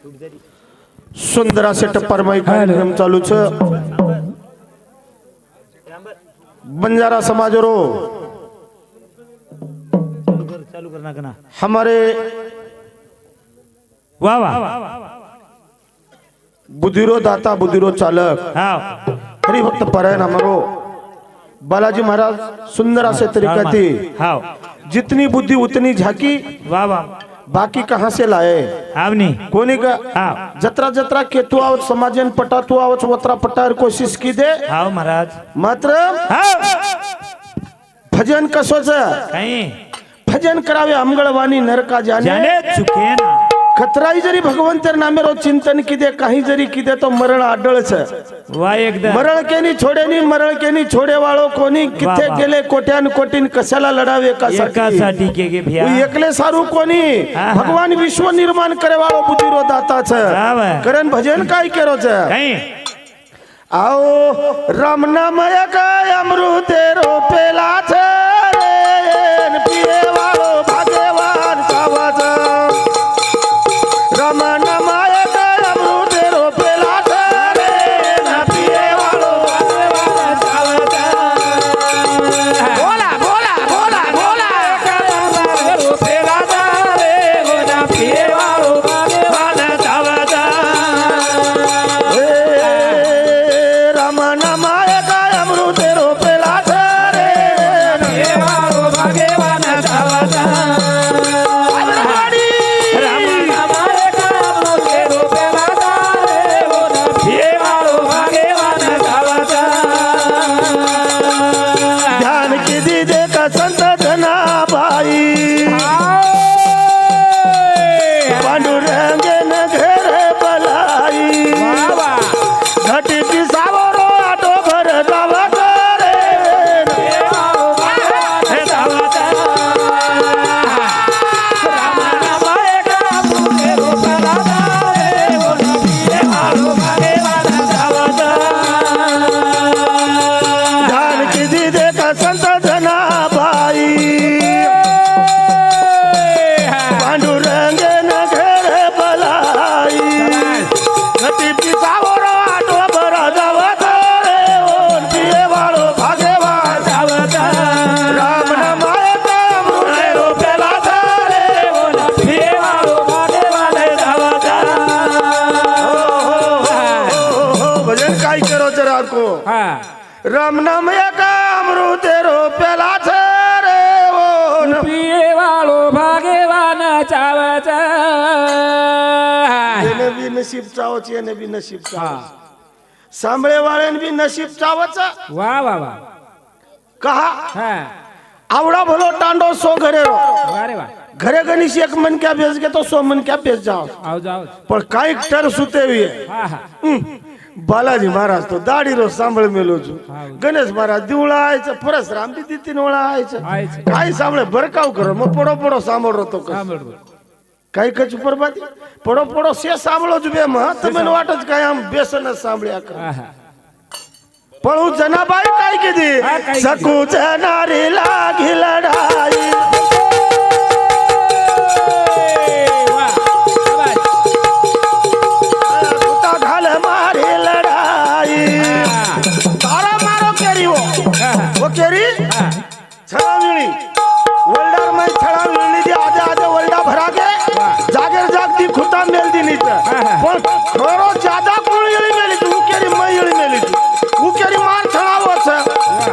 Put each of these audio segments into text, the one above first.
सुंदर असे टप्परमय कार्यक्रम चालू छ बंजारा समाज रो चालू करना कना हमारे वाह वाह बुद्धिरो दाता बुद्धिरो चालक हाँ हरिभक्त परायण हमारो बालाजी महाराज सुंदर असे तरीका थी हाँ जितनी बुद्धि उतनी झाकी वाह वाह बाकी कहाँ से लाए आवनी कोणी का हाँ जत्रा जत्रा केतु आवत समाजन पटा तू आवत वत्रा पटार कोशिश की दे हाँ महाराज मात्र हाँ भजन कसोच कहीं भजन करावे अमगळवाणी नरका जाने जाने चुके ना खतराई जरी भगवंतर नामे रो चिंतन की दे काही जरी की दे तो मरण आडळच वाह एकदम मरण केनी छोडेनी मरण केनी छोडे वाळो कोणी किथे वाह. गेले कोट्यान कोटीन कशाला लढावे कशासाठी एकासाठी के भैया एकले सारू कोणी हा. भगवान विश्व निर्माण करे वाळो बुद्धिरो दाताच वाह. करण भजन काय केरोच कहीं आओ राम नामय काय अमृते रोपेला रे पिये वाळो भाग्यवान सावाच राम नामय काय अमृते रोपेला रे पिये वाळो भाग्यवान सावाच बोला बोला बोला बोला रोपेला रे पिये वाळो भाग्यवान सावाच राम नामय काय अमृते रोपेला रे पिये वाळो भाग्यवान सावाच ध्यान की दीदे का संत धनाबाई पांडुरंगे न घेर बलाई घटी पिसावरो आटो भर जावा करे ध्यान की दीदे का संत धनाबाई पांडुरंगे न घेर बलाई घटी पिसावरो आटो भर जावा करे ओन पिये वाळो भाग्यवान सावत राम नामाय अमृते रोपेला रे ओन पिये वाळो भाग्यवान सावत भजन काय करो जरा को हाँ राम नाम का अमृते रोपेला रे ओन पिए वालो भाग्यवान चावच येने भी नसीब चावच येने भी नसीब चावच सांभळे वाळेन भी नसीब चावच वाह वाह वाह कहा हाँ आवडा भलो टांडो सो घरे रो वारे वाह घरे गणेश एक मन क्या बेच के तो सो मन क्या बेच जाओ आओ जाओ पण काय टर सुते हुए हाँ हाँ बालाजी महाराज तो दाढी रो सांभळ मेलो छु हा. गणेश महाराज दिवळा आयचं परसराम बी ती 3 वेळा आयचं आयचं. काय सांभळे भरकाव करो मग पडो पडो सांभळ रतो हाँ बरोबर काय कच परबादी पडो पडो से सांभळो ज बे मह तमने वाटच काय आम बेसन सांभळ्या कर हाँ हाँ पळू जनाबाई काय हा, केदी काय केदी? सकू जनारी लागी लढाई वाह शाबाश कुता घाल मारी लढाई हाँ तारा मारो केरी वो केरी हाँ छळा मिळी वल्डार मै छळा मिळली दी आजे आजे वल्डा भरा के जागेर जागती खुता मेल दी नीच पण खरो ज्यादा कोण येळी मेली तू केरी मै येळी मेली तू केरी मार छळावच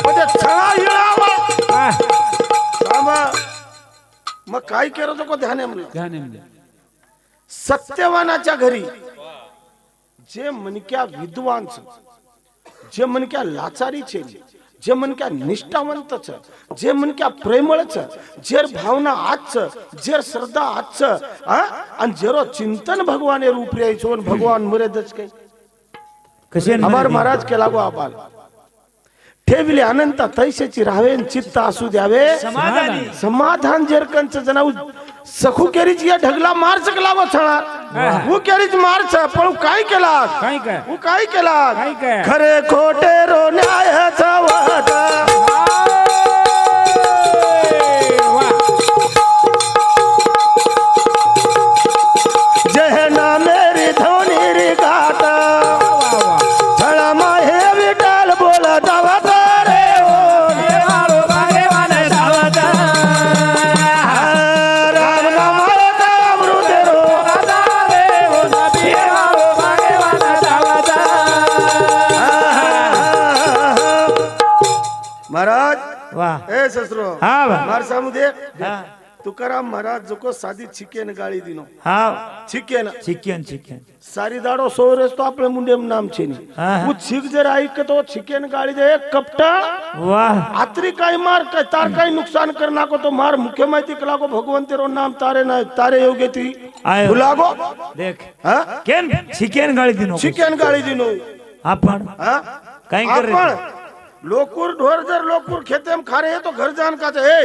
म्हणजे छळा येळावा हाँ सामा मग काय केरो तो को ध्यान आहे ध्यान में सत्यवानाच्या घरी जे मनक्या विद्वान छ जे मनक्या लाचारी छे जे मनक्या निष्ठावंत छ जे मनक्या प्रेमळ छ जेर भावना आज छ जेर श्रद्धा आज छ आणि जेरो चिंतन भगवान रूप रे छोन भगवान मरेदच काही कसे अमर महाराज के लागो आबाल ठेविले अनंत तैसेची राहावेन चित्त असू द्यावे समाधानी समाधान जेर कंच जनाऊ सखू केरीच या ढगला मार सकला व छळा वो केरीच मार छ पण काय केला काय काय वो काय केला काय काय? खरे खोटे रो न्याय चवत वाह जय ना मेरी वाह ए ससरो हा वा मार सामू देख हा तुकाराम महाराज जो को सादी छिकेन गाड़ी दिनो हा छिकेन चिकन चिकन सारी दाड़ो सोरेस तो आपले मुंडे में नाम छे नहीं हाँ। वो छिक जर आई के तो छिकेन गाड़ी दे कपटा वाह आतरी काय मार काय तार काय नुकसान करना को तो मार मुख्य माहिती कला को भगवान तेरो नाम तारे ना तारे योग्य थी आयो. भुलागो देख हाँ केन चिकन गाडी दिनो छिकेन गाड़ी दिनो आपण हाँ काय कर रे आपण लोकुर ढोर जर लोकुर खेते में खा रहे तो घर जान का ए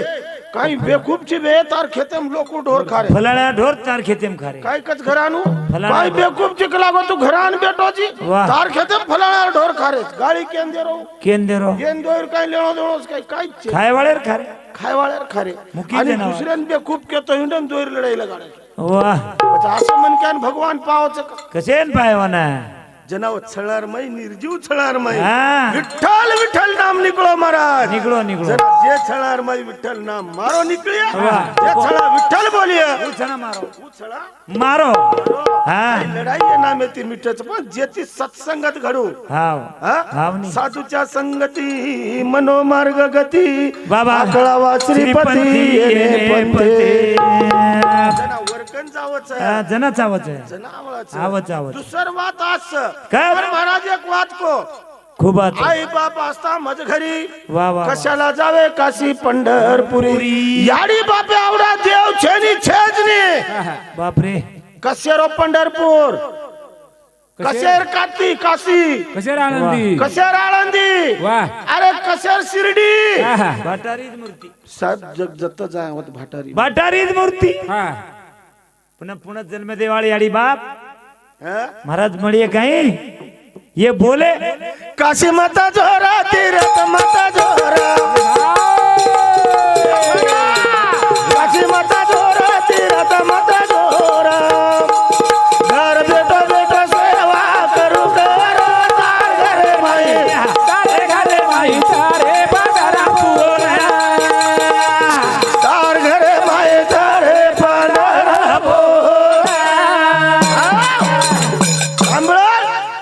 कहीं बेकूफ छी बे तार खेते में लोकुर ढोर खा रहे फलाळा ढोर तार खेतेम खारे काय कच घरानू फलाना काय बेकूफ छी लागो तू घरान बेटो जी वाह. तार खेते में फलाना ढोर खा रहे गाड़ी केन दे रो केन देरो केन दोर काय लेणो देणो काय काय छे खाय वाळेर खारे खाय वाळ्यार खा रे मुकी आणि जनावर. दुसऱ्यान बेकूफ के तो हिंडन दोर लढाईला गाडे वाह अच्छा असं मन क्यान भगवान पावच कसेन पायवाना जनाव छळारमय निर्जीव छळारमय हा. विठ्ठल विठ्ठल नाम निकलो महाराज निकलो निकलो जरा जे छळारमय विठ्ठल नाम मारो निकलिया वाह. जे छळा विठ्ठल बोलिया उछना मारो तू छळा मारो हा लढाई आहे ना मेती मिठच पण जेती सत्संगत घडू हाव हा? हावनी साधूच्या संगती मनोमार्ग गती बाबा आकळावा श्रीपती येणे पंते जना वरकन जावच आहे जनाच आवाज आहे जनावळाच आवाज आवाज दुसर वात आज काय? तर महाराज एक वात को खूप आता आई बाप असता मज घरी वा वा कशाला जावे काशी पंढरपुरी याडी बापे आवडा देव छेनी छेजनी बापरे कसेरो पंढरपूर कसेर काती काशी कशेर आनंदी कसेर आळंदी वाह अरे कसेर शिर्डी भाटारीच मूर्ती सात जग जत जावत भाटारी भाटारीच मूर्ती हा पुन्हा पुन्हा जन्म देवाळी आडी बाप हा? महाराज मळिये काही ये बोले काशी माता जोरा तीरथ माता जोरा काशी माता जोरा तीरथ माता जोरा घर बेटो बेटो सेवा करू कर तार घरे माई सारे घरे माई सारे बाजारा तार घरे माई तारे पांढरा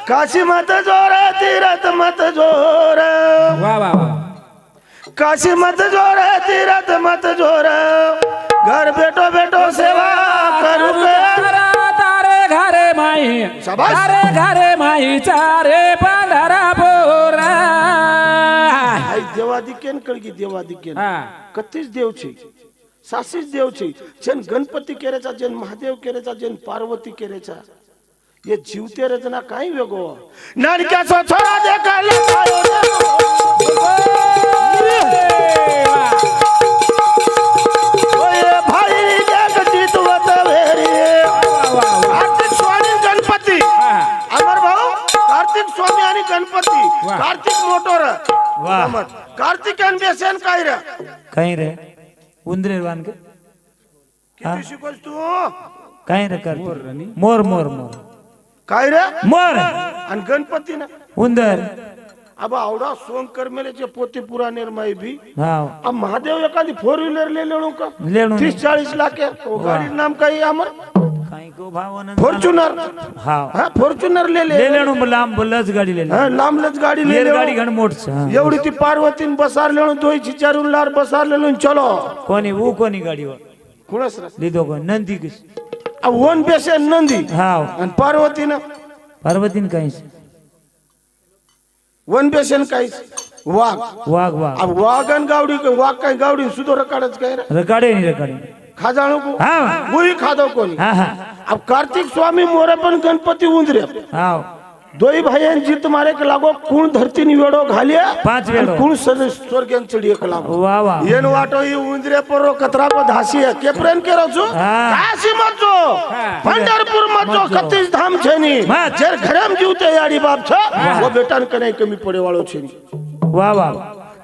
काशी मत जोरा तीरथ मत जोरा वा वा वा काशी मत जोरा तीरथ मत जोरा घर बेटो बेटो सेवा करू कर तारे घरे माई शाबास. सारे घरे माई सारे बाजारा बोरा आई देवादिकेन कळगी देवादिकेन हा कत्तीस देव છે સાસીસ દેવ છે જેન ગણપતિ કેરેचा જેન મહાદેવ કેરેचा જેન પાર્વતી કેરેचा ये जीवते रचना काही वेगो नानक्याचा छोरा देखाले ओए भाई देख जीतवत वेरी कार्तिक स्वामी गणपती अमर भाऊ कार्तिक स्वामी आणि गणपती कार्तिक मोटोर वाह कार्तिक आणि बेसन काय रे काही रे उंदरे वान के किती शिकवस तू काही रे कर मोर मोर मोर काय रे मोर आणि गणपती ना उंदर अब आवडा सोंग करमेलेचे पोते पुरा निर्माई भी हाव अब महादेव एखादी फोर व्हीलर ले लेणू का लेणू 30-40 लाख वो गाड़ी नाम काही अमर काही को भावन फॉर्च्यूनर हाव हा फॉर्च्यूनर ले ले लेणू लांब बलच गाडी ले हा लांबलच गाडी ले लेर ले गाडी घण मोठ एवढी ती पार्वतीन बसार लेणू दोई चिचारून लार बसार लेणू चलो कोणी वो कोणी गाडीवर कुणस रे लिदो को नंदी किस अब वन बेसे नंदी हाव आणि पार्वतीन पार्वतीन काही वन बेसन काही वाघ वाघ वाघ अब वाघन गावडी वाघ काय गावडी सुधो रकाडच काय रे रकाडे नाही रकाडे खाजाणू को हाव गुई खादो कोणी हा हा अब कार्तिक स्वामी मोरे पण गणपती उंदरे हाव दोई भाईन जीत मारे के लागो कुण धरती नि वेडो घालिया 5 वेडो. कुण स्वर्गन चढ़िए के लागो वा वा येन वाटो ये उंदरे पर कतरा को धासी है के प्रेम के रचो हाँ. काशी मत जो पंढरपुर मत जो कत्तीस धाम छेनी मत. जेर घरम जीवते याडी बाप छ वो बेटान कने कमी पड़े वालो छेनी वा वा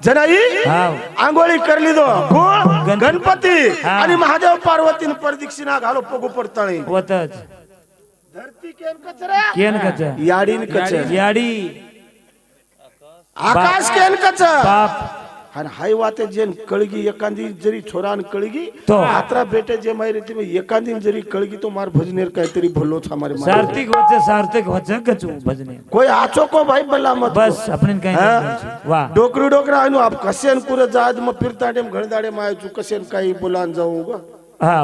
जनाई हाव. आंगोळी करली दो कोण गणपती हाँ. आणि महादेव पार्वतीन प्रदक्षिणा घालो पगो पडताळी वतच धरती केन कचरा केन कच याडीन कच याडी आकाश केन कच बाप आणि हाय वाते जे कळगी एखादी जरी छोरान कळगी तो. आत्रा बेटे जे मारी ती एखादी जरी कळगी तो मार भजनेर काहीतरी भलोच हमारे मारे. सार्थक वच कचू भजने कोई आचो को भाई बल्ला मत बस आपण काय वाह डोकरी डोकरा आणू आप कसेन पुरे जाद मग फिरताडे घळदाडे मायचू कसेन काही बोलान जाऊ ग हा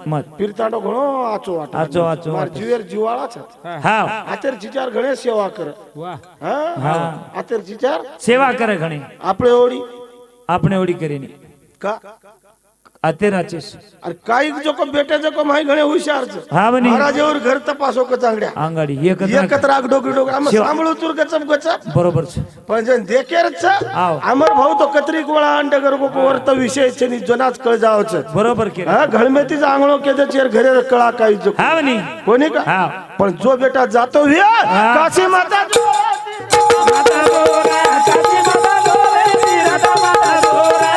मत फिरताडो घणो आचो वाटो आचो मार जीवेर जीवाळाच हा आतेर जिचार घणे सेवा कर वाह हा आतेर जिचार सेवा करे घणी आपले ओडी આપણે ઓડી કરીને का અત્યારે अरे काही जो को बेटे जो को माही घणे हुशार छ हा बनी महाराजेवर घर तपासो क चांगड्या आंगाडी एकत्र आग डोकरी डोकरा आम सांभळू तुर गचप गचप बरोबर છે पण जन देखेर छ आव अमर भाऊ तो कतरी गोळा अंडे घर को वर्त विषय छ नि जनाच कळ जाव छ बरोबर के हा घळमेती आंगळो के जे चेर घरे कळा काही जो हा बनी कोणी का हा पण जो बेटा जातो व्या काशी माता माता गोरा काशी माता गोरे राधा माता गोरा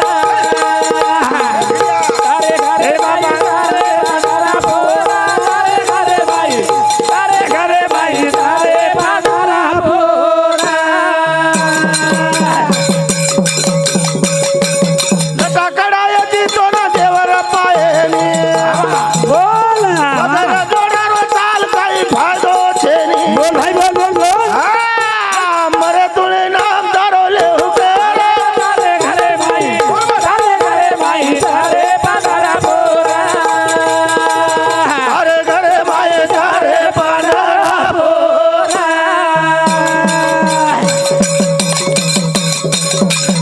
तारे घरे बाई तारे बाजारा बोरा तारे घरे बाई तारे बाजारा बोरा लटा कडायची तो ना देवर पायनी बोला बदला जोडारो चाल काही फायदो छे नी बोल भाई बोल हा मरे तुळे नाम दारोले हुके तारे घरे बाई तारे बाजारा बोरा अरे घरे माये जारे पांढरा बोरा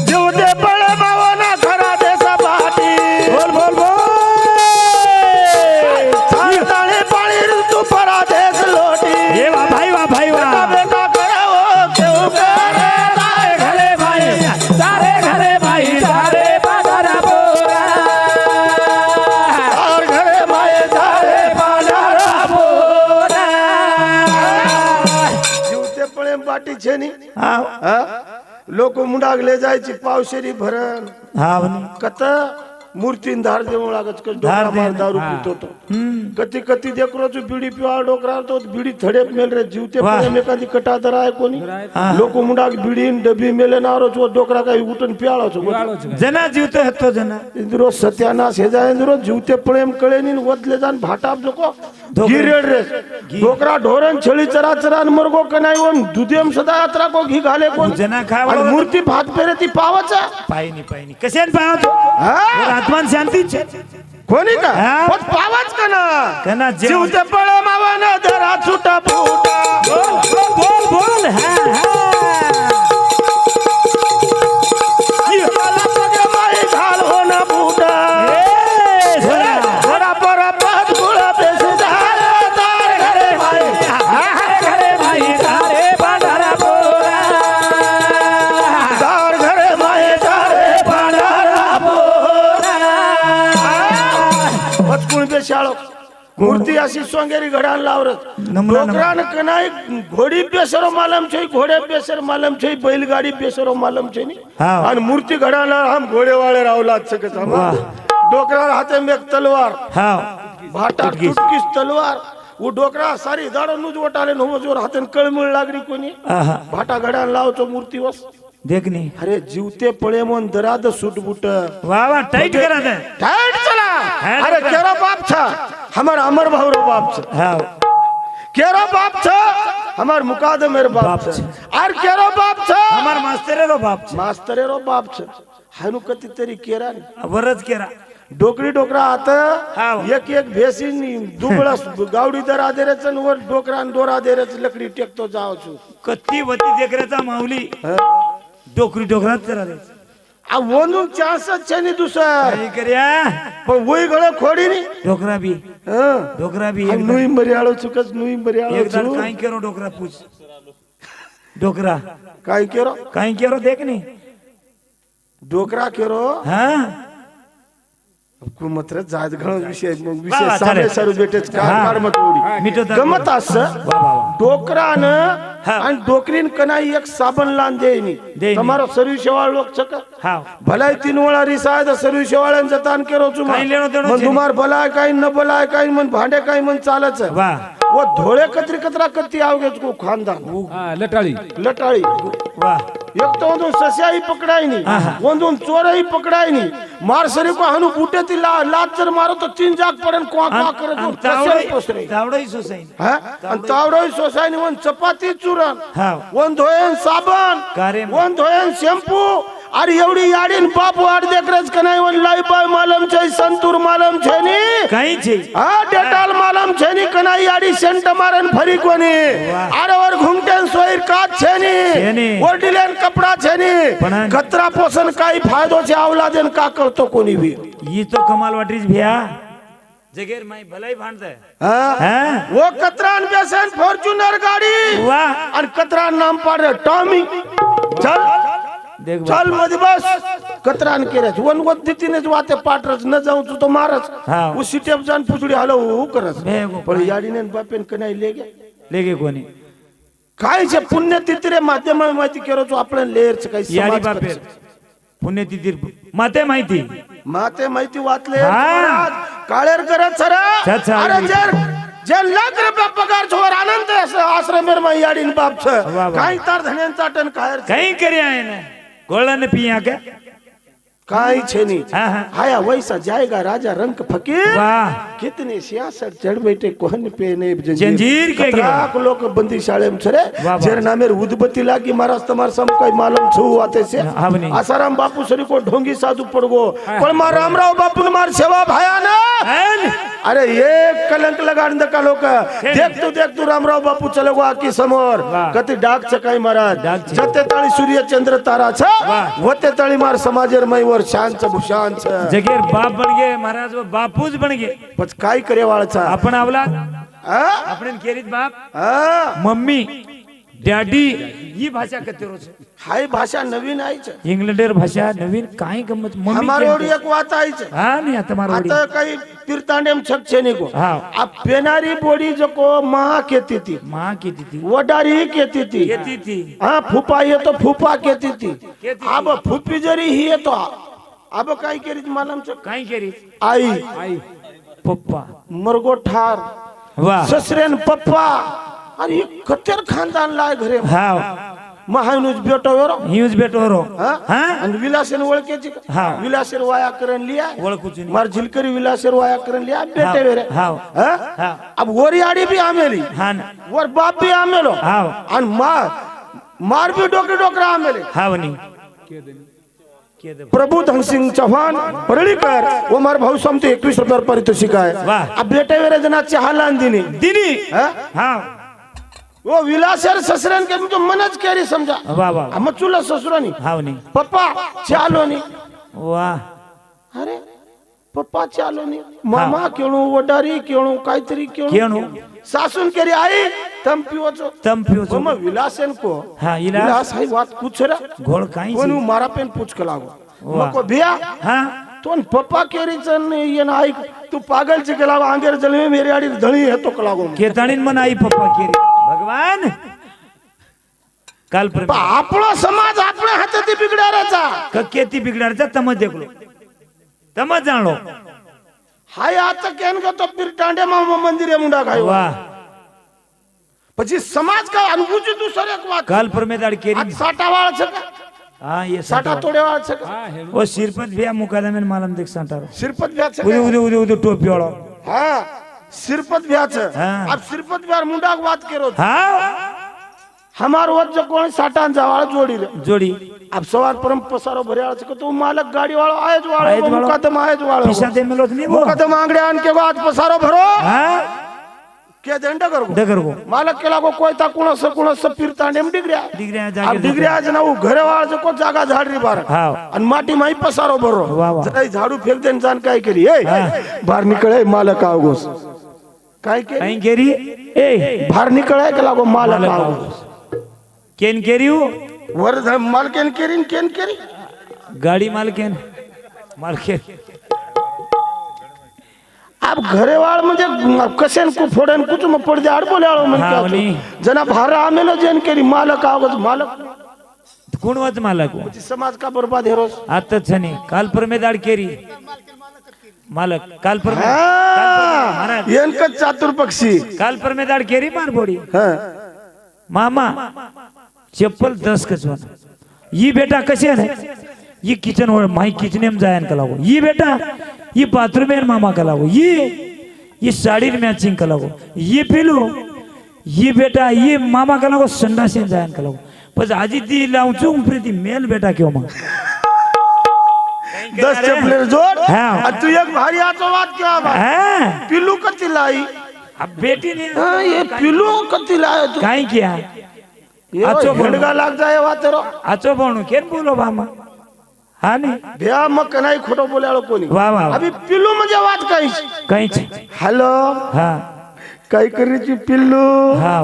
जीवते पळे भावना खरा देसा पाटी बोल चालताळे पाळी ऋतू परादेश लोटी ये वाह भाई वाह बेटा करावो केऊ करे तारे घरे बाई तारे बाजारा बोरा और घरे माये जारे पांढरा बोरा जीवते पळे पाटी छे नी हा हा लोक मुंडाग ले जायची पावशेरी भरण हा बनी कत मूर्तीन धार देऊ लागत कस धार डोकरा दे. मार दारू पितो तो कती कती देखरो जो बीडी पिवा डोकरा तो बीडी थडेप मेल रे जीवते वाह. पळे एखादी कटा दरा आहे कोणी लोक मुंडाग बीडी डबी मेले नारो जो डोकरा काही उठून पियाळो छो जना जीवतो हत्तो जना इंद्रो सत्यानाश हे जाय इंद्रो जीवते पळेम कळेनी वदले जान भाटाप जोको धोकरे. गिरेड रे डोकरा ढोरन छळी चरा चरान मरगो कनाई ओम दुदेम सदा यात्रा को घी घाले कोण जना खावा आणि मूर्ती भात पेरे ती पावचा पायनी कशाने पावतो हा आत्मान शांती छे कोणी का हा? पण पावाच का ना कना जीवते पळे मावाना धरा छुटा फुटा बोल मला सगळे माई घाल हो ना फुटा थोडा परा पाच गुळा बेस झाला तार घरे माई घरे बाई तारे बाजारा बोरा तार घरे माई तारे पांढरा बोरा पचकुण बेशाळो मूर्ती अशी सोंगेरी घडान लावरत डोकरान कनाई घोडी बेसरो मालम छै घोडे बेसर मालम छै बैलगाडी बेसरो मालम छै नी हा. आणि मूर्ती घडाला हम घोडे वाळे रावला सकत हम डोकरा हाथे में एक तलवार हा भाटा टुटकीस तलवार वो डोकरा सारी दाडो नुज वटाले नो जोर हातन कळमिळ लागरी कोणी आहा भाटा घडान लावचो मूर्ती वस देखनी अरे जीवते पळे मन दराद सुटबुट वाह टाइट करा दे टाइट चला अरे केरो बाप छा हमर अमर भावरो बाप छ हा केरो बाप छ हमार मुकादमेर बाप छ आर केरो बाप छ हमार मास्टरे रो बाप छे मास्तरेरो बाप छ हानु कती तरी केरा वरच केरा डोकरी डोकरा आता हाव. एक भेसीन दुबळस गावडी दरा देरेचन वर डोकरान दोरा देरेच लकडी टेकतो जाव छु कत्ती वती देखरेचा माऊली डोकरी डोकरात करा दे आ वनू चान्सच छे नी दुसर काय करया पण वही गळे खोडी नी डोकरा भी हं डोकरा भी आ नुई मरियाळो चुकस नुई मरियाळो एक दाड छु काय करो डोकरा पूछ डोकरा काय केरो काय करो देखनी डोकरा केरो हां को मात्र जात घणो विषय मग वा, विषय वा, सारे चालेल. सरू बेटेच हा. कार मत मिठो उडी तर गमत अस वा वा वा डोकरान हा. आणि डोकरीन कनाई एक साबण लान देईनी देईनी. તમારો સર્વી શેવાળ લોક છક હા ભલાઈ તીન વાળા રીસાય તો સર્વી શેવાળન જતાન કેરો છું કાઈ લેણો દેણો મન છે તમાર ભલાય કાઈ ન ભલાય કાઈ મન ભાંડે કાઈ મન ચાલે છે વાહ वो धोळे कतरी कतरा कत्ती आवगे को खानदान लटाळी लटाळी वाह एक तो ಒಂದು ಸಸ್ಯಾಯಿ पकड़ायनी ಒಂದೊಂದು चोरही पकड़ायनी मार सरी को हनु बूटे ती लात जर मारो तो तीन जाग पडन क्वा क्वा करत सस्याई पोसरे तावडई सोसाई हा आणि तावडोई सोसायनी वन चपाती चूरण हा वन धोयन साबण कारे वन धोयन शॅम्पू अरे एवढी याडीन बाप वाट देखरच का नाही वन लाई बाय मालम छै संतूर मालम छै नी काही छे हा डेटाल मालम छै नी कनाई याडी सेंट मारन फरी कोनी अरे वर घुंगटेन सोयर काच छै नी ओरडिलेन कपडा छै नी कचरा पोषण काही फायदो छे आवलादेन का करतो कोणी बी ही तो कमाल वाटरीच भ्या जगेर माई भलाई भांडतय हा वो कतरान बेसन फॉर्च्यूनर गाडी वाह आणि कतरान नाम पाड टॉमी चल देख चल मध्ये बस कतरान केरच वन वद्दीतीनेच वाते पाटरच न जाऊ तू तो मारच हा उसी टेप जान पुचडी हलो करच भेगो पण याडीने बापेन कनाई लेगे लेगे कोणी काय छे पुण्यतिथी रे माध्यम माहिती केरो तो आपण लेअरच काही याडी समाज बापेर पुण्यतिथी माते माहिती माते माहिती वाचले हा. काळेर करत सर अच्छा. अरे जे लाख रुपया पगार छोर आनंद आश्रमेर मा याडीन बाप छ वाह, वाह. काय तार धन्यांचा टन कायर काही करे आहे ना गोळाने पिया का काय छे नी हाँ हाँ आया वैसा जाएगा राजा रंग फकीर वाह कितने सियासत चढ़ बैठे कोहन पे ने जंजीर के गया लाख लोग बंदी शाळे में छरे वाह। जेर नामेर उदबत्ती लागी महाराज तमार सम कोई मालूम छु आते से हावनी आसाराम बापू सरी को ढोंगी साधु पड़गो पण मार रामराव बापू मार सेवा भाया ना अरे एक कलंक लगान द का लोक देख तू रामराव बापू चलेगो आकी समोर कति डाक चकाई महाराज जते तळी सूर्य चंद्र तारा छ वते तळी मार समाजेर मै वर शांत भूषान छ जगेर बाप बन गए महाराज वो बापूच बन गए पछ काय करे वाळचा आपण आवलाद हा आपण केरीत बाप हा मम्मी डॅडी ही भाषा कते रोज हाय भाषा नवीन आई छ इंग्लंडेर भाषा नवीन काय गमत मम्मी हमारे ओडी एक बात आई छ हा नहीं आता मारो आता काही तीर्थांडेम छक छे ने को हाँ अब पेनारी बोडी जो को मां कहती थी माँ कहती थी वडारी कहती थी कहती थी हाँ फूफा ये तो फूफा कहती थी कहती थी। अब फूफी जरी ही है तो अब काय करीत मालूम छ काय केरी आई आई पप्पा मरगो ठार वाह ससरेन पप्पा अरे ये कतेर खानदान लाय घरे हाँ महानुज बेटो वेरो यूज बेटो रो हाँ हाँ आणि विलासेन ओळखेची हाँ विलासेर वाया करण लिया ओळख कुछ नहीं मार झिलकरी विलासेर वाया करण लिया बेटे वेरे हाँ हाँ हाँ अब वोरी आड़ी भी आमेली हाँ ना वर बाप भी आमेलो हाँ आणि मार भी डोकरी डोकरा आमेले हाँ नहीं प्रभु धनसिंग चौहान परळीकर वो मार भाऊ समते 21 रुपयावर पारितोषिक आहे वाह. अब बेटे वेरे जना चहालान दिनी दिनी हाँ? हाँ वो विलासेर ससरन के तो मनज केरी समझा वाह वाह हम चुला ससुरानी हाँ नहीं पप्पा चालो नी वाह अरे पप्पा चालो नी मामा केणू वडारी केणू काहीतरी केणू केणू सासून केरी आई तम पिवचो तम पियो मम विलासेन को हाँ इलाज विलास हाई बात पूछ रा घोड़ काई कोण मारा पेन पूछ के लागो वाह. मको भिया हाँ तो पप्पा केरी चन ये ना आई तू पागल चे के लागो आंगेर जल में मेरी आड़ी धणी है तो के लागो केताणीन मन आई पप्पा केरी भगवान काल पर आपलो समाज आपणे हाताती बिगडाराचा केती बिगडारचा तमज देखलो तमज जाणलो हाय आता केन का तो फिर टांडे मामा मंदिर मुंडा खायो वाह પછી સમાજ का अनुभूति दूसर एक बात काल पर में दाड़ केरी साटा वाळ છે का हाँ ये साटा तोडे वाळ છે का वो सिरपत भी मुकादा में मालूम देख सांटारो सिरपत व्या છે उदे उदे उदे उदे टोपी वाला हां सिरपत व्या છે हाँ. अब सिरपत व्यार मुंडा बात करो हाँ हमार वत जो कोण साटान जावाळ जोडी रे जोड़ी अब सवार परम पसारो भर्याळ છે કે तो मालक गाडी वाळो आयज आयज वाळो वाळो. मुकादम आयज वाळो पिसा दे मिलो नहीं वो मुकादम आंगडे आन के बाद पसारो भरो हाँ के दंड करो डगर को मालक के लागो कोई ता कुणस फिरतांडेम डिग्र्या डिग्रिया अब जाके डिग्र्या आज ना वो घरे वाळ जो को जागा झाडरी बार हाँ आणि माटी माई पसारो भरो वाह, वाह. जरा झाडू फेक देन जान काय केली ए बाहेर निकळे मालक आवगोस काय केली कहीं केरी ए बाहेर निकळे के लागो मालक आवगोस केन केरी हो वर मालकेन केरी गाड़ी मालकेन मालकेन अब घरे वाळ म्हणजे कसेन को फोडन कुछ म पडदे आडबोले आळो म्हण हाँ, क्या नहीं. जना भार आमेलो जेन केली मालक आवगोस मालक कोण वाच मालक वो? समाज का बर्बाद हेरोस आता छनी काल पर में दाड़ केरी मालक काल पर में हां येनक चातुर पक्षी काल पर में दाड़ केरी मार बोड़ी हां मामा चप्पल 10 कचवन ये बेटा कसे आहे ना ये किचन वर माई किचन में जायन का लागो ये बेटा ये बाथरूम में मामा का लागो ये साड़ी मैचिंग का लागो ये पिलू ये बेटा ये मामा का लागो संडा से जायन का लागो बस आजी ती लावचो प्रीति मेल बेटा क्यों मा 10 चपलेर जोड हा. आणि तू एक भारी आचो वाद किंवा हाँ पिल्लू कती लाई अब बेटी ने हा, ये पिल्लू कती लायो तू काई किया ये आचो बोलो. भडगा लाग जाय वा तेरो आचो बोणू केन बोलो बामा हा नाही भ्या मग कनाई खोटो बोलाळो कोणी वा वा वा. अभी पिल्लू म्हणजे वाद काही काहीच हॅलो हा काय करीची पिल्लू हा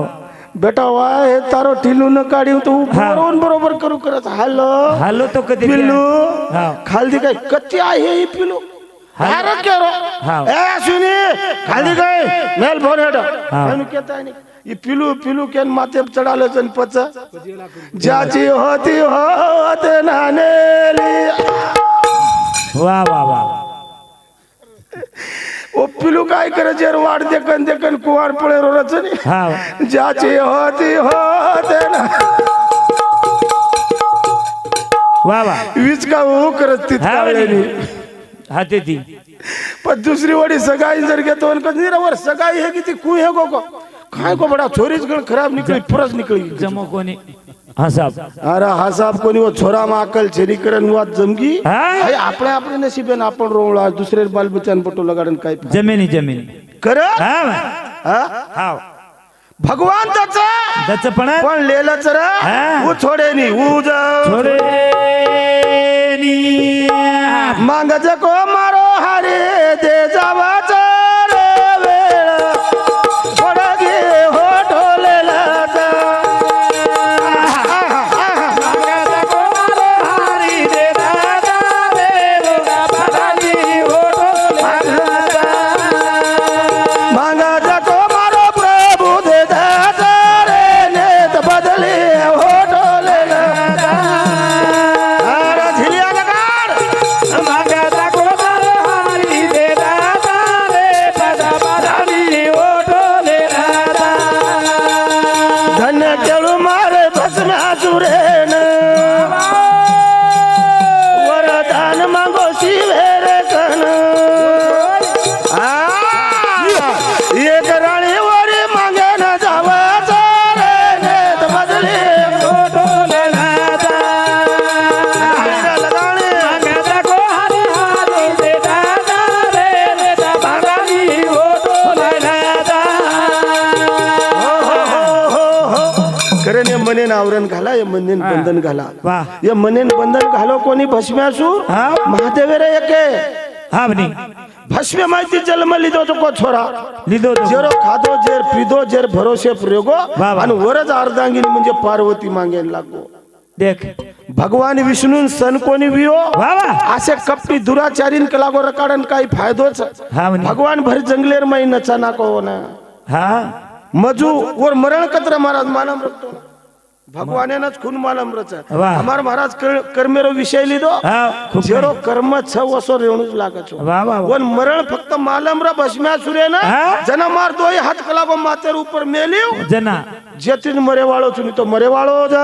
बेटा वाय हे तारो ढिलू न काढी तू हा. बरोबर करू करत हॅलो हालो तो कधी पिल्लू हा खालदी काय कच्ची आहे ही पिल्लू अरे केरो हा. ए सुनी खालदी काय मेल फोन हेड हा. अनु केता नाही ये पिल्लू केन माथे चढालो जन पच ज्याची होती होत नानेली वा वा वा ओ पिल्लू काय करे जेर वाढ देखन कुवार पळे रोरच नाही हा ज्याची होती होत ना वा वा वीज का हो करत तित हा काढलेली हा ते ती पण दुसरी वडी सगाई जर घेतो निरावर सगाई है की ती कुई है को काय को बडा छोरीच गण खराब निकली फरस निकली जमो कोणी हा साहब अरे हा साहब कोणी वो छोरा मा अकल छेरी करन वात जमगी हा? हाय आपले नसीबे न आपण रोवळा दुसरे बाल बच्चन पटो लगाडन काय जमिनी कर हा हा हा भगवान दच पण पण लेलच रे हा. वो छोडे नी उज छोडे नी मांग जको मारो हरे दे जावाच रे वेळ छोडगे हो ढोलेला मांगा जको मारो प्रभु दे दादा रे नेत बदले हो ढोलेला अरे झिलिया लगाड धन्य केळू मारे भस्म्या सुरेन वरदान मागो शिवेर कन एक राणी वरी मागे न जावाच रे नेत बदले खरं ने मनेन आवरण घाला ये मनेन बंधन घाला वा ये मनेन बंधन घालो कोणी भस्म्यासू हा महादेव रे एके हा बनी भस्म्य माहिती जन्म लिदो तो को छोरा लिदो तो जेरो खादो जेर पिदो जेर भरोसे प्रयोगो वा. आणि वरच अर्धांगिनी म्हणजे पार्वती मागेन लागो देख भगवान विष्णू सन कोणी वियो वा वा असे कपटी दुराचारीन कलागो रकाडन काही फायदोच हा म्हणे भगवान भर जंगलेर माई नचा नाको ना हा मजू और मरण कत्र महाराज मालम रखतो भगवान खून मालम रच वाह. हमार महाराज कर्मेरो विषय लिदो हा खूप जेरो कर्म छ वसो रेवणूच लागत वा वा वा वन मरण फक्त मालम रा भस्म्या सुरे ना हा? जना मार दोय हात कलागो मातेर ऊपर मेलियो जना जेतीन मरे वाळो चुनी तो मरे वाळो जा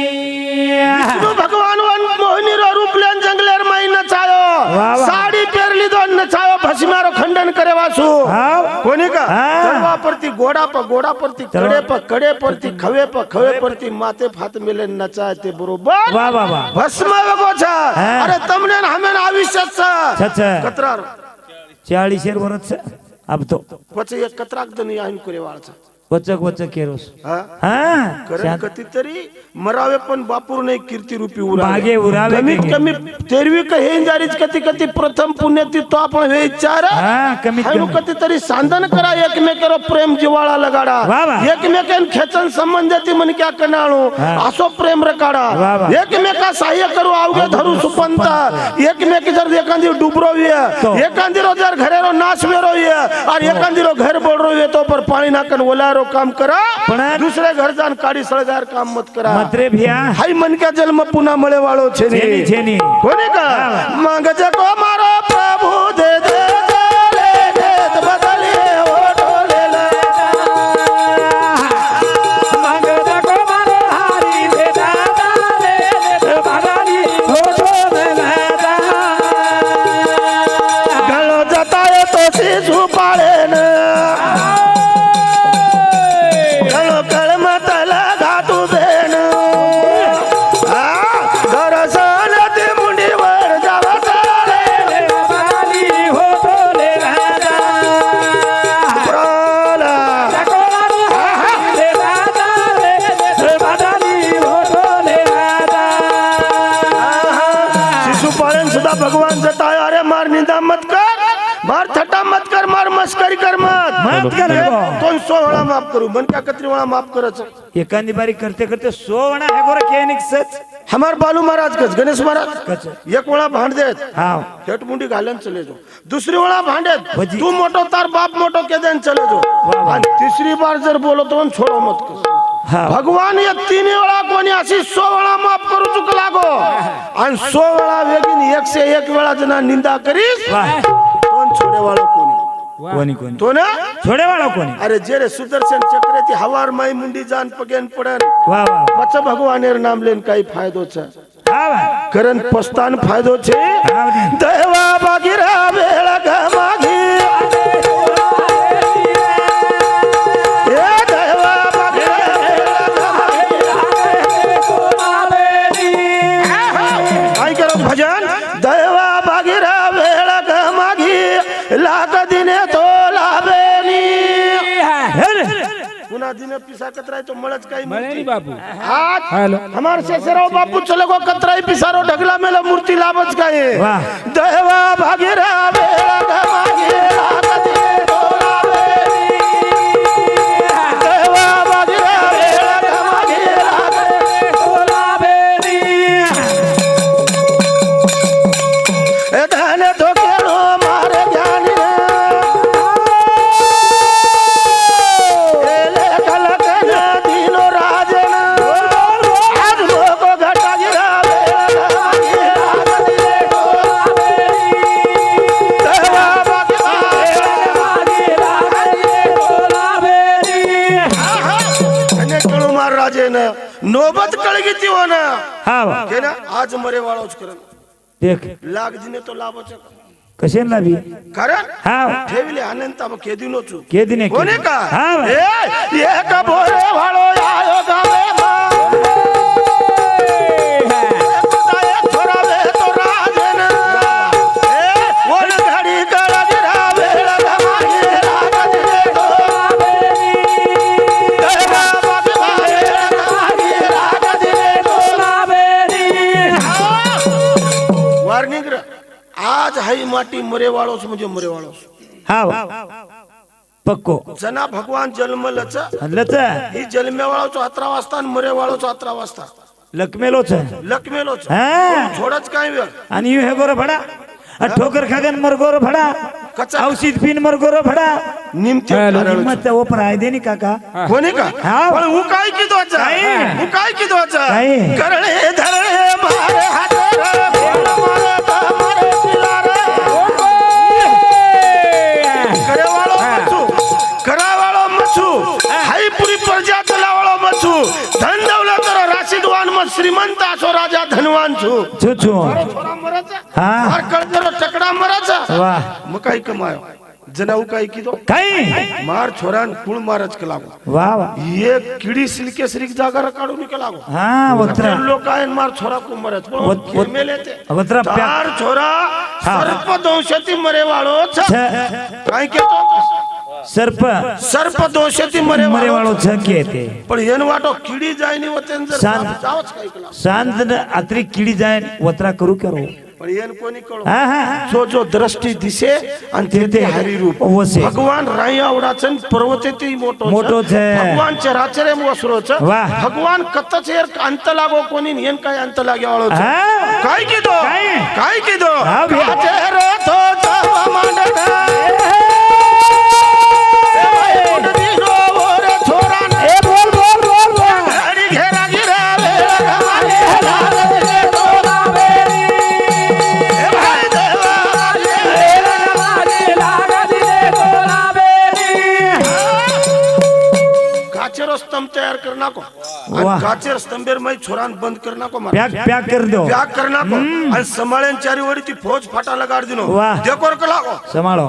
विष्णु भगवान वन मोहिनी रो रूप लेन जंगलेर माई नचायो वाह, वाह. साडी पेरली दो नचायो भस्म्यारो खंडन करे वासु हा कोणी का हा. तलवा परती घोड़ा परती कड़े परती खवे परती माते फात मिले नचाय ते बरोबर वा वा वा भस्म वेगो छ हा. अरे तमने न हमें आयुष्य छ छछ कतरार 40 वर्ष अब तो પછી એક કતરાક દની આઈન કરેવાળ છે वचक केरोस હા हा કરે કતીતરી મરાવે પણ બાપુર ને કીર્તિ રૂપી मागे ઉરાવે उरावे कमीत की. कमी तेरवी का हेन जारीच कती प्रथम पुण्यती तो आपण हे इच्छार हा कमीत हायनु कमी कतीतरी सांधन करा एकमेकेरो प्रेम जिवाळा लगाडा वा वा. एकमेकेन खेचन संबंधती मन क्या कनाळो हा. असो प्रेम रकाडा वा वा. एकमेका सहाय्य करू आवगे धरू सुपंत एकमेक जर एकांदी डुबरो विय तो. एकांदी रो जर घरेरो नाश वेरो विय और एकांदी रो घर बोडरो विय तो पर पाणी नाकन ओलारो काम करा पण दुसरे घर जान काडी सळगार काम मत करा मत्रे भिया हाय मन क्या जन्म पुन्हा मळे वाळो छे छेनी छेनी कोणी का मांग जको मारो प्रभु दे दे ले देत बदले ओ ढोलेला मांग जको मारो हरी दे मस्करी कर मत मत कर रे बा. कोण 100 वेळा माफ करू मन क्या कतरी वेळा माफ करायचं एखादी बारी करते करते सोवणा है गोरा केनिक सच हमार बालू महाराज कच गणेश महाराज कच. एक वेळा भांड देत हाँ हेट मुंडी घालन चले जाओ दुसरी वेळा भांडेत भजी. तू मोठो तार बाप मोठो के देन चले जाओ वाह. आणि तिसरी बार जर बोलो तो छोडो मत कस हाँ भगवान या 3 वेळा कोणी अशी 100 वेळा माफ करू चुक लागो आणि 100 वेळा वेगीन 101 वेळा जना निंदा करीस वाह तो छोडे वाळो कोणी कोणी कोणी तो ना छोडे वाला कोणी अरे जे रे सुदर्शन चक्र ती हवार माई मुंडी जान पगेन पडन वाह वाह पच भगवानेर नाम लेन काही फायदो छ हाँ वाह करण पस्तान फायदो छे हाँ वाह. देवा बागिरा वेळा गमागी ए देवा बागिरा वेळा गमागी काय करो भजन देवा बागिरा वेळा गमागी लाग दिने तो लाभेनी हे रे. पुन्हा दिने पिसा कतराय तो मळच काही मळेनी बापू आज हेलो. हमार शेषराव बापू चले गो कतराई पिसारो ढगला मेला मूर्ती लाभच काय वाह. देवा भागीरा वेळा गमागी लागती डोलावेनी. देवा भागीरा वेळा गमागी लागती डोलावेनी. ए धन धोकेलो मारे ज्ञानी एले कलकन दिनो राजन आज लोको घटा गिरा वेळा गमागी लागती डोलावेनी. देवा भागीरा वेळा गमागी लागती डोलावेनी. आणि कळू मार राजेन नोबत कळगीती हो ना हाँ वाह के ना आज मरे वाळोच करन देख लाग दिने तो लाभच कसे लावी कारण हाँ ठेवले अनंत अब केदिनोचू के दिने के. कोणी का हाँ वाह. ए का बोरे वाळो आयो गावे मा जाय थोरा वे तो राजन ए वन घडी कळा गिरा वेळा गमागी लागत रे डोलावेनी. देवा बाबा वेळा गमागी लागत रे डोलावेनी. वार्निंग रे आज हाई माटी मरे वाळोस म्हणजे मरे वाळोस हाँ वाह पक्को जना भगवान जन्मलच लच ही जन्मे वाळोच 17 वाजता आणि मरे वाळोच 17 वाजता लकमेलोच लकमेलोच हाँ थोडच काय वेळ आणि यू हे गोर भडा आ ठोकर खागन मर गोर भडा कच्चा औषध पिन मर गोर भडा निमते हिम्मत ऊपर आय देनी काका कोणी का हाँ. पण उ काय की दोचा काय? उ काय की दोचा काय? करळे धरळे मारे हात रे बोल मारे मारे पिलारे करे वाळो मचू करा वाळो मचू हाई पुरी प्रजा तला वाळो मचू धन दौलत रो राशिदवान म श्रीमंत असो राजा धनवान छु छू छू छोरा मराचा हाँ हर कळदरो टकडा मराचा वाह मग काय कमायो जनाऊ काय की दो काही मार छोरान कुळ मारच का लागो वाह वाह ये किडी सिल्के श्रीक जागा काढून निका लागो हाँ वत्रा लोक आहे मार छोरा को मरच वत- मेले ते वत्रा प्या चार छोरा सर्प दोषती मरे वाळो छ काय केतो सर्प सर्प दोषती मरे मरे वाळो वाळो छके येते पण येन वाटो किडी जायनी वतेन जर शांत. जावच काय केला शांत अत्री किडी जाय वत्रा करू करो पण येन कोणी कळो हाँ हाँ जो जो दृष्टी दिसे आणि ते हरी रूप वसे. भगवान राई आवडाचन पर्वते ते मोठो मोठो छे. भगवान चराचरे वसरोच वाह. भगवान कतच एर अंत लागो कोणी येन काय अंत लागे वाळो हाँ. काय की दो काय? काय की दो हाँ भैया. काचेर तो तव मांडना ए बाई कुंडीनो ओरे छोरान ए बोल बोल बोल बोल घडी घेरा गिरा वेळा गमागे लागत रे डोलावेनी. ए बाई देवा वेळा गमागे लागत रे डोलावेनी. काचेर स्तंभ तयार कर नाको वाह. आणि काचेर स्तंभेर मै छोरान बंद कर नाको मार प्याक प्याक कर दो व्याग कर नाको आणि समाळ्यान चारी वडी ती फौज फाटा लगाड दिनो वाह. देखोर का लागो संभाळो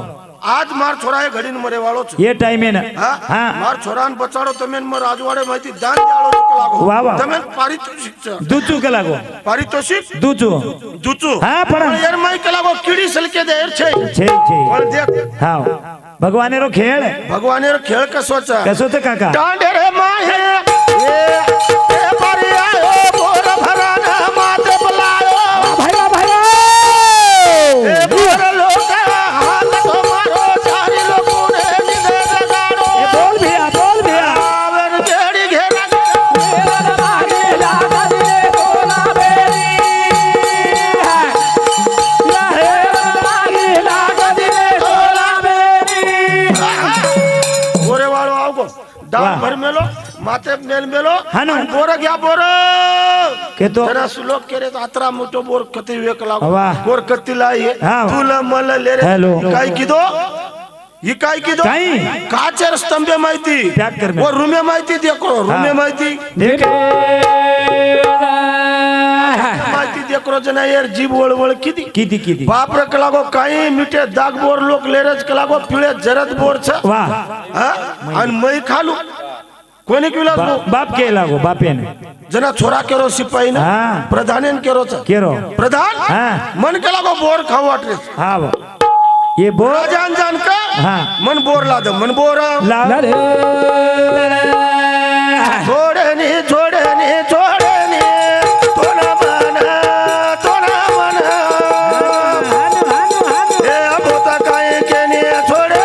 आज मार छोरा है घडीन मरे वाळो छ ये टाइम है ना हाँ हाँ मार छोरान बचाड़ो तमेन मर राजवाड़े माहिती दान द्याळो चुक लागो वाह, वाह. तमेन पारितोषिक छ दूचू के लागो पारितोषिक दूचू दुचू हाँ पण एर माई के लागो कीड़ी सलके दे एर छे छे छे पण देख हाँ भगवान रो खेळ भगवानेर खेळ कसो छ कसो ते काका डांडे रे माहे ए बरिया ओ बोर भराना माते बुलायो भैया भैया ए बोर लोका हाथ तो मारो चारी लोगों ने डाळ वाह. भर मेलो माते मेल मेलो हा ना. आणि बोर घ्या बोर केतो जरा सुलोक केरे अतरा मोठो बोर कती वेक लागो वाह. बोर कतीला ये हा. तुला मला ले रे हॅलो. काय किदो ही काय किदो काय? काचेर स्तंभे माहिती पॅक कर वो रूमे माहिती देखो रूमे माहिती माहिती देखो जना यार जीव वळवळ किती किती किती बाप रे कलागो काही मिठे दाग बोर लोक लेरच कलागो पिळे जरद बोर छ वा आणि मै खालू कोणी किला बाप के लागो बापेने जना छोरा केरो सिपाही ना हा. प्रधानेन केरो छ केरो प्रधान हा. मन केलागो बोर खाऊ वाटले हा बा ये बोर राजान जान का हा. मन बोर ला दे मन बोर लाव छोडे नी तोना मन ए अबोता काय केनी छोडे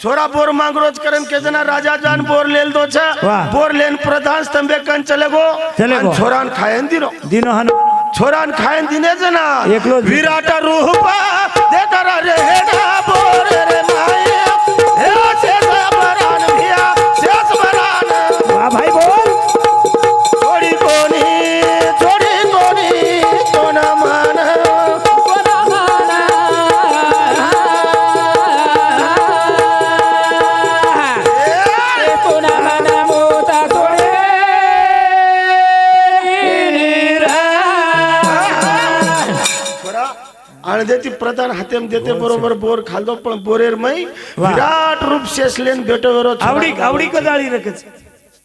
छोरा बोर मांग रोज करन के जना राजा जान बोर लेल दो छ वाह. बोर लेन प्रधान स्तंभे कन चले गो छोरान खायन दिनो दिनो हन छोरान खायन दिने जना एकलो विराट रूपा देखरा रे हेडा बोर रे माई हे शेष बरान भिया शेष बरान वाह भाई बोल छोड़ी कोनी तो न मान आणि देती प्रधान हातेम देते बरोबर बोर खालदो पण बोरेर मै वाह. विराट रूप शेषलेन भेटवेरो आवडी आवडी कदाळी रकच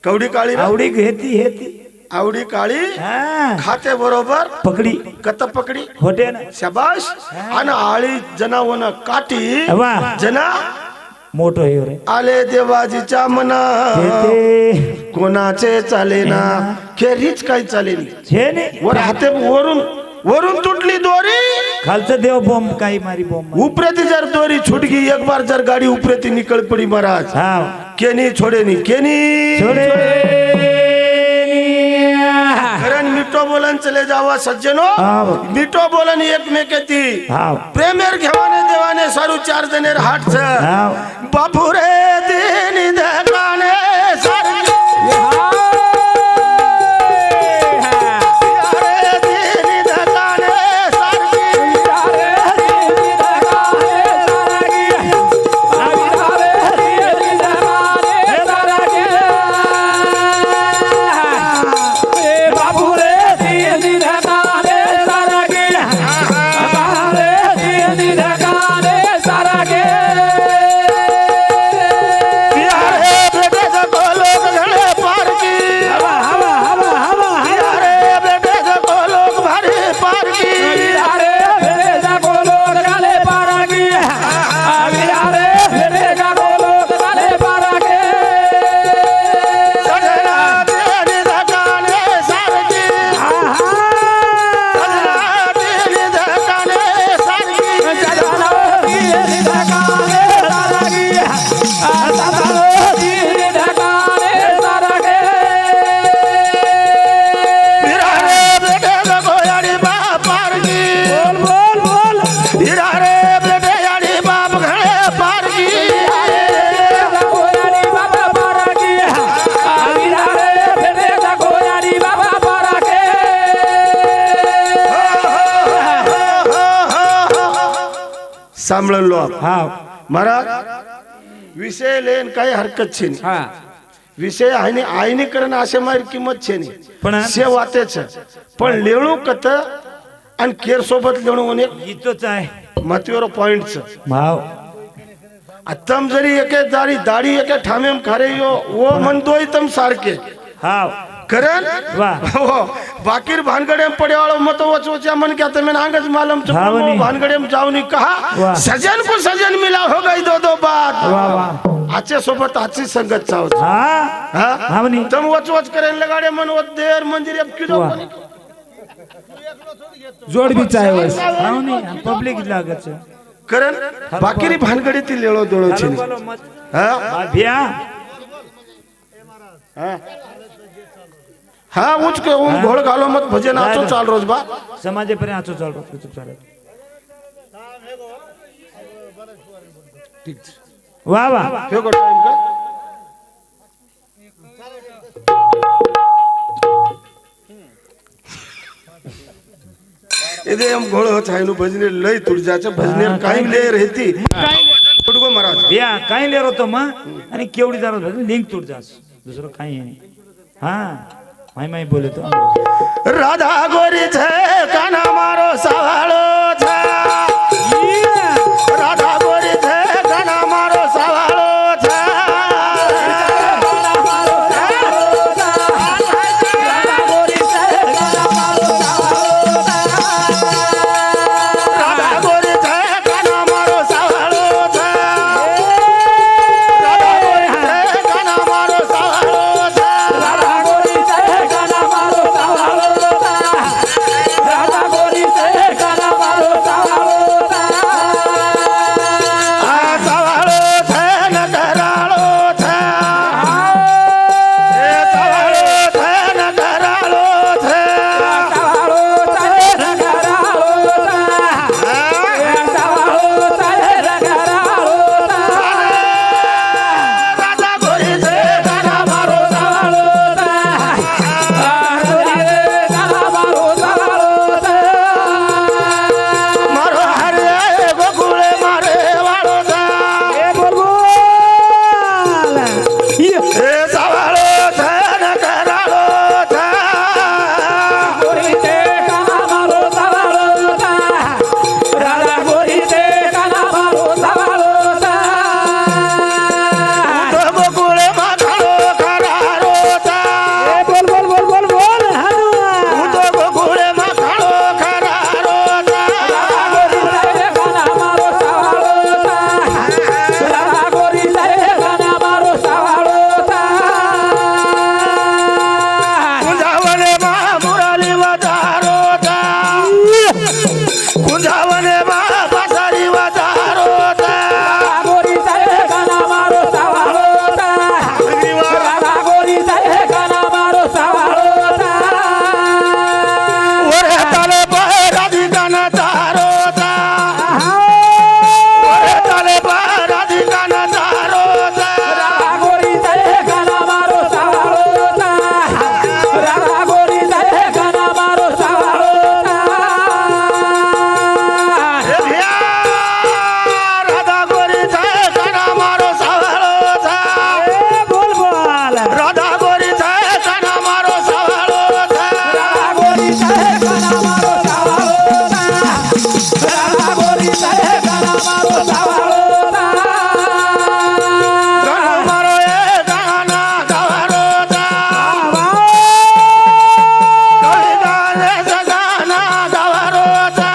कवडी काळी रे? आवडी हेती हेती आवडी काळी हा खाते बरोबर पकडी कत पकडी होते ना शाबाश आणि आळी जनावन काटी वाह. जना मोठो हे रे आले देवाजीच्या मना ते कोणाचे चालेना खेरीच काही चालेली छे ने वर हाते वरून तुटली दोरी खालचं देव बॉम्ब काही मारी बॉम्ब उपरेती जर दोरी छूट गई एक बार जर गाड़ी उपरेती निकल पड़ी महाराज हा केनी छोड़े नहीं केनी छोड़े करण मिठो बोलन चले जावा सज्जनो हाव. मिठो बोलन एक में कहती हाव. प्रेमेर घेवाने देवाने सारू चार जनेर हाट छ हाव. बापू रे दिन दकाने सारी सांभळलो हा महाराज विषय लेन काही हरकत छे नहीं વિષય આઈની કરીને આશે મારી કિંમત છે નહીં પણ સે વાતે છે પણ લેણું કત અને કેર સોબત લેણું અને ઈ તો ચાય મહત્વનો પોઈન્ટ છે ભાવ આ તમ જરી એકે દાડી એકે ઠામે એમ ખરેયો ઓ મન દોય તમ સારકે હાવ કરણ વાહ બાકીર ભાનગડે એમ પડ્યાવાળો મતો વચોચ્યા मन क्या તમે आंग ज मालूम छ हाँ, वनी। भानगड़े में जाओ नहीं कहा वाह। सजन को सजन मिला हो गई दो बात वाह वाह आचे सोबत आची संगत चाहो हाँ हाँ हाँ वनी तुम वच करे लगाड़े मन वो देर मंदिर अब किलो वाह। जोड बी चाहे बस हाँ वनी पब्लिक लागे छे करण बाकीरी भानगड़ी थी लेलो दोड़ो छे हालो बोलो मत हाँ भैया हाँ हाँ उच के उन घोड़ गालो मत भजन आचो चाल रोज बा समाजे पर आचो चाल रो चुप चाले वाह वाह फेको टाइम का इदे हम घोड़ो छायनु भजने लई तुड़ जाचे भजने काई ले रहती तुडगो महाराज भैया काही लेरो तो मा आणि केवडी दारो लिंक तुट जास दुसरं काही नाही हाँ माई बोले तो राधा गोरी छे काना मारो सवालो छे राधा गोरी छे काना मारो सवालो छे राधा गोरी छे काना मारो सवालो छे राधा गोरी छे काना मारो सवालो छे આ સવાળો છે ને કરાળો છે એ સવાળો છે ને કરાળો છે રાજા ગોરી છે કાના મારો સવાળો મારો હરે ગોકુળે મારે વાળો છે એ સવાળો છે ને કરાળો છે તો ગોકુળે માં ખાડો ખરારો છે હું તો ગોકુળે માં ખાડો ખરારો છે કુંજાવને માં મુરાલી વધારો છે કુંજાવને માં બાસારી વધારો છે ઓરે તાલે પર રાધિકાના તારો છે ઓરે તાલે પર રાધિકાના તારો છે હે ભિયા રાધા ગોરી છે કાના મારો સવાળો છે રાધા ગોરી છે કાના મારો સવાળો છે કાનો મારો એ ગાના ગાવાનો છે કઈ ગાને સગાના ગાવાનો છે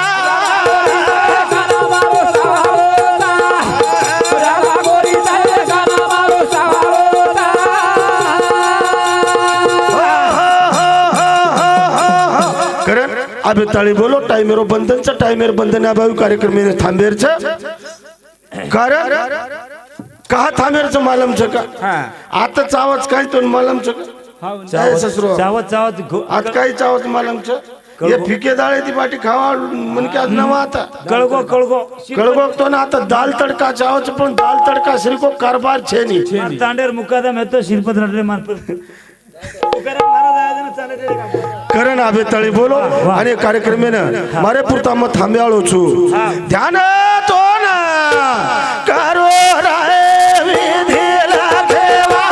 करण अब ताळी बोलो टाइमेरो बंधनचा टाइमेर बंधन या भावी कार्यक्रम में थांबेरचं कारण कहा थांबेरचं मालम छ का आताच आवाज काय तो मालम छ का काय ससरो चावत चावत आज काय चावत मालम छ ये फिके दाळे ती पाटी खावा मन के आज नवा आता कळगो कळगो तो ना आता दाल तडका चावच पण दाल तडका श्री को कारभार छे नहीं तांडेर मुकादम येतो शिरपत रडले मारपत करण आबे तळी बोलो आणि कार्यक्रमेनं मारे पुरता मग थांब्याळो छु ध्यान तो ना करो राय विधीला ठेवा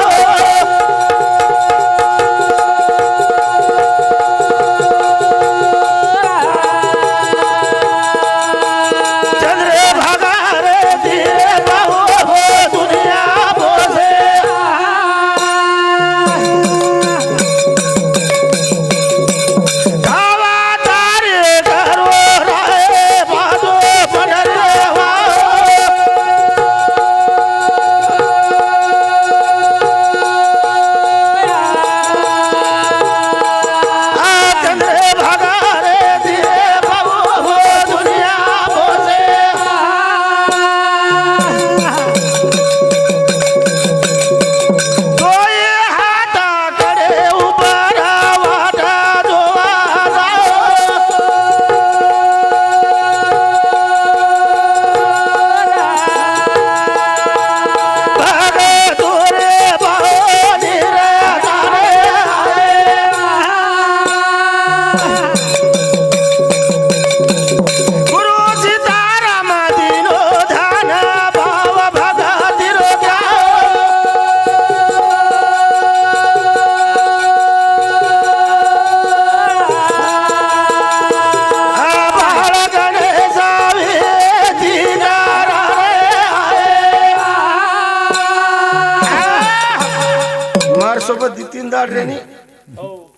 માર સોબત દી तीन દાડ રેની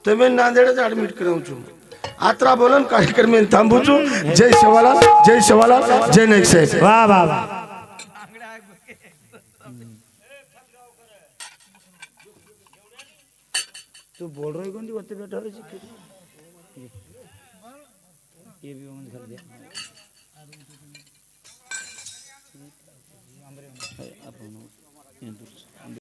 તમે નાંદેડ જ એડમિટ કરાવું છું આત્રા બોલન કાર્યક્રમ में थांबू છું જય સવાલાલ જય નાયક સાહેબ वाह वाह वाह तू बोल रही कौन थी वत्ते बैठा रही ये भी ऑन कर दिया